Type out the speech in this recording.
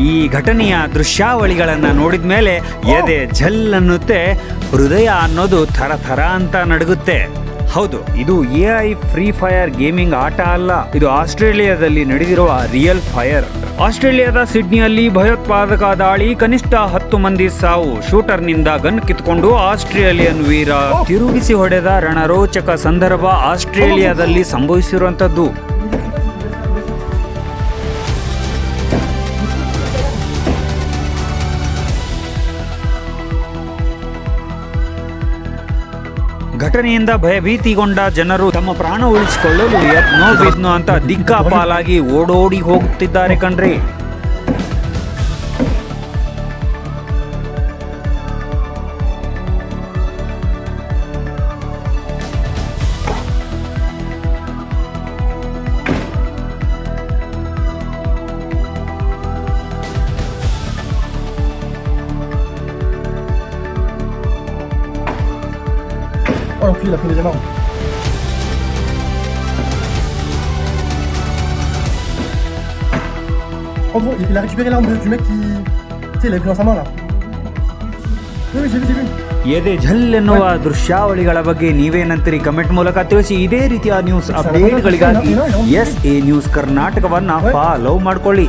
ಈ ಘಟನೆಯ ದೃಶ್ಯಾವಳಿಗಳನ್ನ ನೋಡಿದ ಮೇಲೆ ಎದೆ ಝಲ್ ಅನ್ನುತ್ತೆ, ಹೃದಯ ಅನ್ನೋದು ಥರ ಥರ ಅಂತ ನಡುಗುತ್ತೆ. ಹೌದು, ಇದು AI ಫ್ರೀ ಫೈರ್ ಗೇಮಿಂಗ್ ಆಟ ಅಲ್ಲ, ಇದು ಆಸ್ಟ್ರೇಲಿಯಾದಲ್ಲಿ ನಡೆದಿರುವ ರಿಯಲ್ ಫೈರ್. ಆಸ್ಟ್ರೇಲಿಯಾದ ಸಿಡ್ನಿಯಲ್ಲಿ ಭಯೋತ್ಪಾದಕ ದಾಳಿ, ಕನಿಷ್ಠ 10 ಮಂದಿ ಸಾವು. ಶೂಟರ್ನಿಂದ ಗನ್ ಕಿತ್ಕೊಂಡು ಆಸ್ಟ್ರೇಲಿಯನ್ ವೀರ ತಿರುಗಿಸಿ ಹೊಡೆದ ರಣರೋಚಕ ಸಂದರ್ಭ ಆಸ್ಟ್ರೇಲಿಯಾದಲ್ಲಿ ಸಂಭವಿಸಿರುವಂತದ್ದು. ಘಟನೆಯಿಂದ ಭಯಭೀತಿಗೊಂಡ ಜನರು ತಮ್ಮ ಪ್ರಾಣ ಉಳಿಸಿಕೊಳ್ಳಲು ಯತ್ನೋ ಬಿದ್ನೋ ಅಂತ ದಿಕ್ಕಾಪಾಲಾಗಿ ಓಡೋಡಿ ಹೋಗುತ್ತಿದ್ದಾರೆ ಕಣ್ರಿ. Oh l'enculé, il a pris les armes. En gros, il a récupéré l'arme du mec qui... Tu sais, il l'a pris dans sa main là. Oui, j'ai vu. ಎದೆ ಝಲ್ ಎನ್ನುವ ದೃಶ್ಯಾವಳಿಗಳ ಬಗ್ಗೆ ನೀವೇನಂತೀರಿ? ಕಮೆಂಟ್ ಮೂಲಕ ತಿಳಿಸಿ. ಇದೇ ರೀತಿಯ ನ್ಯೂಸ್ ಅಪ್ಡೇಟ್ಗಳಿಗಾಗಿ SA ನ್ಯೂಸ್ ಕರ್ನಾಟಕವನ್ನ ಫಾಲೋ ಮಾಡ್ಕೊಳ್ಳಿ.